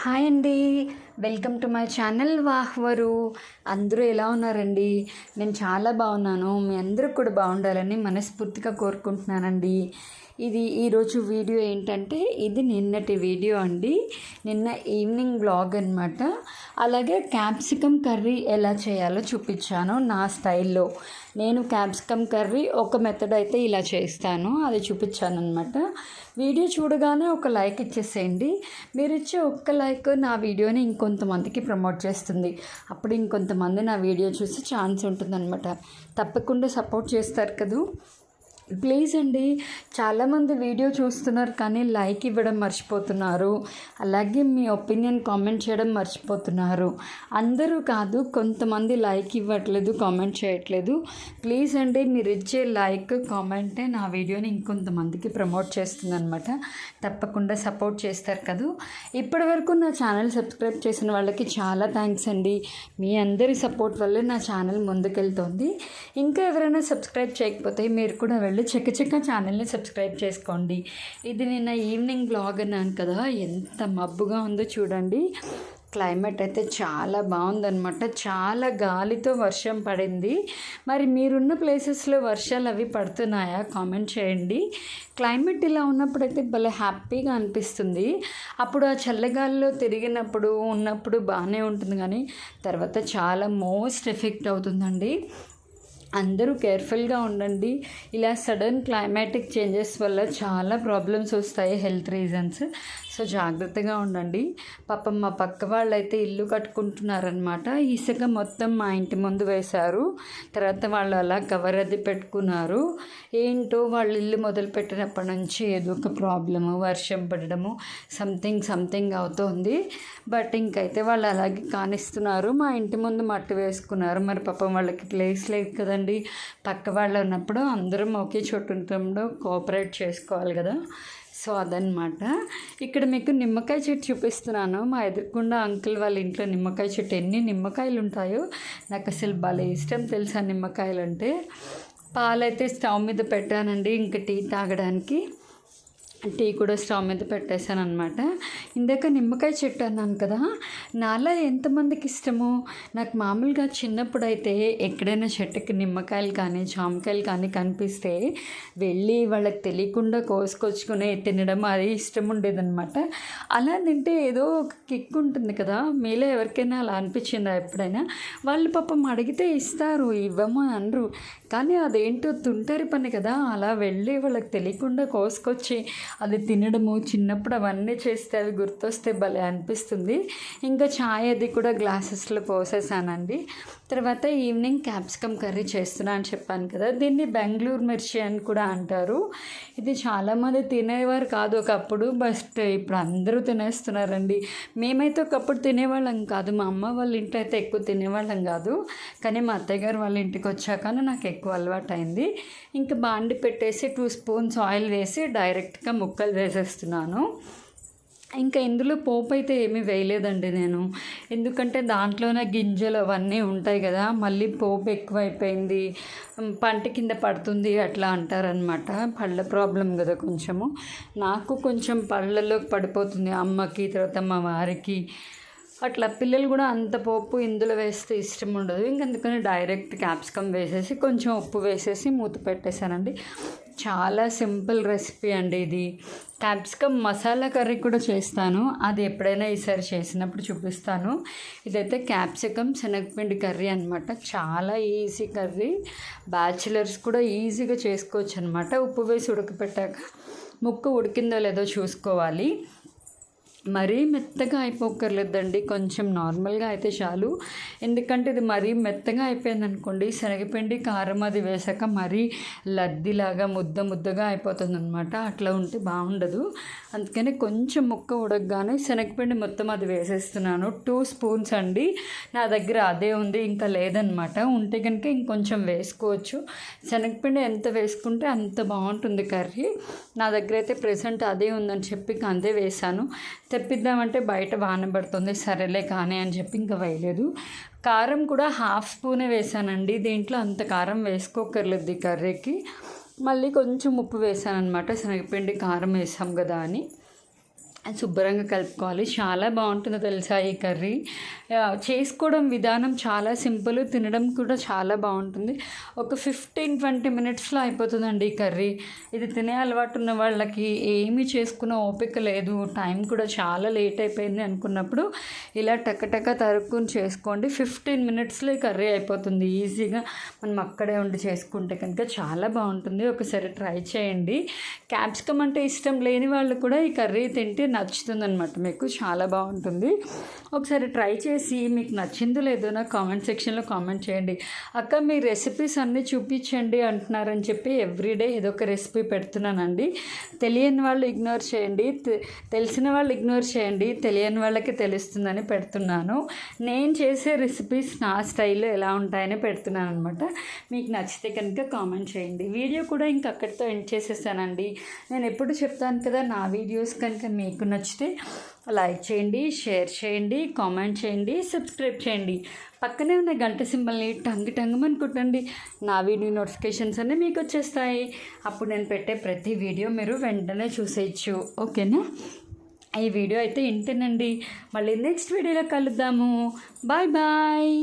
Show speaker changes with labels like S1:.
S1: Hi అండి. Welcome to my channel వాహ్వరు. అందరూ ఎలా ఉన్నారండి? నేను చాలా బాగున్నాను. మీ అందరూ కూడా బాగుండాలని మనస్ఫూర్తిగా కోరుకుంటున్నానండి. ఈరోజు వీడియో ఏంటంటే ఇది నిన్నటి వీడియో అండి. నిన్న ఈవినింగ్ బ్లాగ్ అనమాట. అలాగే క్యాప్సికమ్ కర్రీ ఎలా చేయాలో చూపించాను నా స్టైల్లో. నేను క్యాప్సికమ్ కర్రీ ఒక మెథడ్ అయితే ఇలా చేస్తాను, అది చూపించాను అనమాట. వీడియో చూడగానే ఒక లైక్ ఇచ్చేసేయండి. మీరు ఇచ్చే ఒక్క లైక్ నా వీడియోని ఇంకొంతమందికి ప్రమోట్ చేస్తుంది. అప్పుడు ఇంకొంతమంది నా వీడియో చూసి ఛాన్స్ ఉంటుందన్నమాట. తప్పకుండా సపోర్ట్ చేస్తారు కదా. ప్లీజ్ అండి, చాలామంది వీడియో చూస్తున్నారు కానీ లైక్ ఇవ్వడం మర్చిపోతున్నారు. అలాగే మీ ఒపీనియన్ కామెంట్ చేయడం మర్చిపోతున్నారు. అందరూ కాదు, కొంతమంది లైక్ ఇవ్వట్లేదు, కామెంట్ చేయట్లేదు. ప్లీజ్ అండి, మీరు ఇచ్చే లైక్ కామెంటే నా వీడియోని ఇంకొంతమందికి ప్రమోట్ చేస్తుందన్నమాట. తప్పకుండా సపోర్ట్ చేస్తారు కదా. ఇప్పటివరకు నా ఛానల్ సబ్స్క్రైబ్ చేసిన వాళ్ళకి చాలా థ్యాంక్స్ అండి. మీ అందరి సపోర్ట్ వల్లే నా ఛానల్ ముందుకెళ్తుంది. ఇంకా ఎవరైనా సబ్స్క్రైబ్ చేయకపోతే మీరు కూడా చక్క ఛానల్ని సబ్స్క్రైబ్ చేసుకోండి. ఇది నిన్న ఈవినింగ్ బ్లాగ్ అన్నాను కదా, ఎంత మబ్బుగా ఉందో చూడండి. క్లైమేట్ అయితే చాలా బాగుందన్నమాట. చాలా గాలితో వర్షం పడింది. మరి మీరున్న ప్లేసెస్లో వర్షాలు అవి పడుతున్నాయా? కామెంట్ చేయండి. క్లైమేట్ ఇలా ఉన్నప్పుడైతే భలే హ్యాపీగా అనిపిస్తుంది. అప్పుడు ఆ చల్లగాలిలో ఉన్నప్పుడు బాగానే ఉంటుంది, కానీ తర్వాత చాలా మోస్ట్ ఎఫెక్ట్ అవుతుందండి. అందరూ కేర్ఫుల్గా ఉండండి. ఇలా సడన్ క్లైమాటిక్ చేంజెస్ వల్ల చాలా ప్రాబ్లమ్స్ వస్తాయి, హెల్త్ రీజన్స్. సో జాగ్రత్తగా ఉండండి. పాపం మా పక్క వాళ్ళు అయితే ఇల్లు కట్టుకుంటున్నారనమాట. ఇసుక మొత్తం మా ఇంటి ముందు వేశారు. తర్వాత వాళ్ళు అలా కవర్ అది పెట్టుకున్నారు. ఏంటో వాళ్ళు ఇల్లు మొదలుపెట్టినప్పటి నుంచి ఏదో ఒక ప్రాబ్లము, వర్షం పడడము, సంథింగ్ అవుతుంది. బట్ ఇంకైతే వాళ్ళు అలాగే కానిస్తున్నారు. మా ఇంటి ముందు మట్టి వేసుకున్నారు. మరి పాపం వాళ్ళకి ప్లేస్ లేదు కదండి. పక్క వాళ్ళు ఉన్నప్పుడు అందరం ఒకే చోటు ఉండటంలో కోఆపరేట్ చేసుకోవాలి కదా. సో అదనమాట. ఇక్కడ మీకు నిమ్మకాయ చెట్టు చూపిస్తున్నాను. మా ఎదురుకుండా అంకుల్ వాళ్ళ ఇంట్లో నిమ్మకాయ చెట్టు. ఎన్ని నిమ్మకాయలు ఉంటాయో నాకు అసలు భలే ఇష్టం తెలుసా నిమ్మకాయలు అంటే. పాలైతే స్టవ్ మీద పెట్టానండి, ఇంకా టీ తాగడానికి. టీ కూడా స్టవ్ మీద పెట్టేశాను అనమాట. ఇందాక నిమ్మకాయ చెట్టు అన్నాను కదా, నాలా ఎంతమందికి ఇష్టమో. నాకు మామూలుగా చిన్నప్పుడు అయితే ఎక్కడైనా చెట్టుకి నిమ్మకాయలు కానీ జామకాయలు కానీ కనిపిస్తే వెళ్ళి వాళ్ళకి తెలియకుండా కోసుకొచ్చుకుని తినడం అది ఇష్టం ఉండేదన్నమాట. అలా తింటే ఏదో ఒక కిక్ ఉంటుంది కదా. మీలో ఎవరికైనా అలా అనిపించిందా ఎప్పుడైనా? వాళ్ళు పాపం అడిగితే ఇస్తారు, ఇవ్వము అనరు. కానీ అదేంటో తుంటరి పని కదా. అలా వెళ్ళి వాళ్ళకి తెలియకుండా కోసుకొచ్చి అది తినడము, చిన్నప్పుడు అవన్నీ చేస్తే అవి గుర్తొస్తే భలే అనిపిస్తుంది. ఇంకా ఛాయ్ అది కూడా గ్లాసెస్లో పోసేసానండి. తర్వాత ఈవినింగ్ క్యాప్సికమ్ కర్రీ చేస్తున్నా అని చెప్పాను కదా. దీన్ని బెంగళూరు మిర్చి అని కూడా అంటారు. ఇది చాలామంది తినేవారు కాదు ఒకప్పుడు, బట్ ఇప్పుడు అందరూ తినేస్తున్నారండి. మేమైతే ఒకప్పుడు తినేవాళ్ళం కాదు. మా అమ్మ వాళ్ళ ఇంట్లో అయితే ఎక్కువ తినేవాళ్ళం కాదు. కానీ మా అత్తయ్య గారు వాళ్ళ ఇంటికి వచ్చాక నాకు ఎక్కువ అలవాటు అయింది. ఇంకా బాండి పెట్టేసి 2 స్పూన్స్ ఆయిల్ వేసి డైరెక్ట్గా ముక్కలు వేసేస్తున్నాను. ఇంకా ఇందులో పోపు అయితే ఏమీ వేయలేదండి నేను, ఎందుకంటే దాంట్లోనే గింజలు అవన్నీ ఉంటాయి కదా. మళ్ళీ పోపు ఎక్కువైపోయింది, పంట కింద పడుతుంది అట్లా అంటారనమాట. పళ్ళ ప్రాబ్లం కదా కొంచెము. నాకు కొంచెం పళ్ళలోకి పడిపోతుంది, అమ్మకి తర్వాత మా వారికి. అట్లా పిల్లలు కూడా అంత పోపు ఇందులో వేస్తే ఇష్టం ఉండదు. అందుకని డైరెక్ట్ క్యాప్సికమ్ వేసేసి కొంచెం ఉప్పు వేసేసి మూత పెట్టేశానండి. చాలా సింపుల్ రెసిపీ అండి ఇది. క్యాప్సికమ్ మసాలా కర్రీ కూడా చేస్తాను, అది ఎప్పుడైనా ఈసారి చేసినప్పుడు చూపిస్తాను. ఇదైతే క్యాప్సికమ్ శనగపిండి కర్రీ అనమాట. చాలా ఈజీ కర్రీ, బ్యాచిలర్స్ కూడా ఈజీగా చేసుకోవచ్చు అనమాట. ఉప్పు వేసి ఉడకపెట్టాక ముక్క ఉడికిందో లేదో చూసుకోవాలి. మరీ మెత్తగా అయిపోకర్లేదండి, కొంచెం నార్మల్గా అయితే చాలు. ఎందుకంటే ఇది మరీ మెత్తగా అయిపోయింది అనుకోండి, శనగపిండి కారం అది వేసాక మరీ లద్దిలాగా ముద్దగా అయిపోతుంది అనమాట. అట్లా ఉంటే బాగుండదు. అందుకని కొంచెం ముక్క ఉడకగానే శనగపిండి మొత్తం అది వేసేస్తున్నాను. 2 స్పూన్స్ అండి, నా దగ్గర అదే ఉంది, ఇంకా లేదనమాట. ఉంటే కనుక ఇంకొంచెం వేసుకోవచ్చు. శనగపిండి ఎంత వేసుకుంటే అంత బాగుంటుంది కర్రీ. నా దగ్గర అయితే ప్రెసెంట్ అదే ఉందని చెప్పి అంతే వేసాను. తెప్పిద్దామంటే బయట వాన పడుతుంది, సరేలే కానీ అని చెప్పి ఇంకా వేయలేదు. కారం కూడా 1/2 స్పూనే వేసానండి. దీంట్లో అంత కారం వేసుకోకర్లేదు ఈ కర్రీకి. మళ్ళీ కొంచెం ఉప్పు వేసాను అనమాట, శనగపిండి కారం వేసాం కదా అని. శుభ్రంగా కలుపుకోవాలి. చాలా బాగుంటుందో తెలుసా ఈ కర్రీ. చేసుకోవడం విధానం చాలా సింపుల్, తినడం కూడా చాలా బాగుంటుంది. ఒక 15-20 మినిట్స్లో అయిపోతుందండి ఈ కర్రీ. ఇది తినే అలవాటు ఉన్న వాళ్ళకి ఏమీ చేసుకున్న ఓపిక లేదు, టైం కూడా చాలా లేట్ అయిపోయింది అనుకున్నప్పుడు ఇలా టకటక తరుక్కుని చేసుకోండి. 15 మినిట్స్లో ఈ కర్రీ అయిపోతుంది ఈజీగా. మనం అక్కడే ఉండి చేసుకుంటే కనుక చాలా బాగుంటుంది. ఒకసారి ట్రై చేయండి. క్యాప్సికమ్ అంటే ఇష్టం లేని వాళ్ళు కూడా ఈ కర్రీ తింటే నచ్చుతుందనమాట, మీకు చాలా బాగుంటుంది. ఒకసారి ట్రై చేసి మీకు నచ్చిందో లేదో నాకు కామెంట్ సెక్షన్లో కామెంట్ చేయండి. అక్క మీ రెసిపీస్ అన్నీ చూపించండి అంటున్నారని చెప్పి ఎవ్రీడే ఏదో ఒక రెసిపీ పెడుతున్నానండి. తెలియని వాళ్ళు ఇగ్నోర్ చేయండి, తెలిసిన వాళ్ళు ఇగ్నోర్ చేయండి, తెలియని వాళ్ళకి తెలుస్తుందని పెడుతున్నాను. నేను చేసే రెసిపీస్ నా స్టైల్లో ఎలా ఉంటాయని పెడుతున్నాను అనమాట. మీకు నచ్చితే కనుక కామెంట్ చేయండి. వీడియో కూడా ఇంక అక్కడితో ఎండ్ చేసేసానండి. నేను ఎప్పుడు చెప్తాను కదా, నా వీడియోస్ కనుక మీకు నచ్చితే లైక్ చేయండి, షేర్ చేయండి, కామెంట్ చేయండి, సబ్స్క్రైబ్ చేయండి. పక్కనే ఉన్న గంట సింబల్ని టంగమని కొట్టండి. నా వీడియో నోటిఫికేషన్స్ అన్నీ మీకు వచ్చేస్తాయి. అప్పుడు నేను పెట్టే ప్రతి వీడియో మీరు వెంటనే చూసేయచ్చు. ఓకేనా? ఈ వీడియో అయితే ఇంతేనండి. మళ్ళీ నెక్స్ట్ వీడియోలో కలుద్దాము. Bye bye.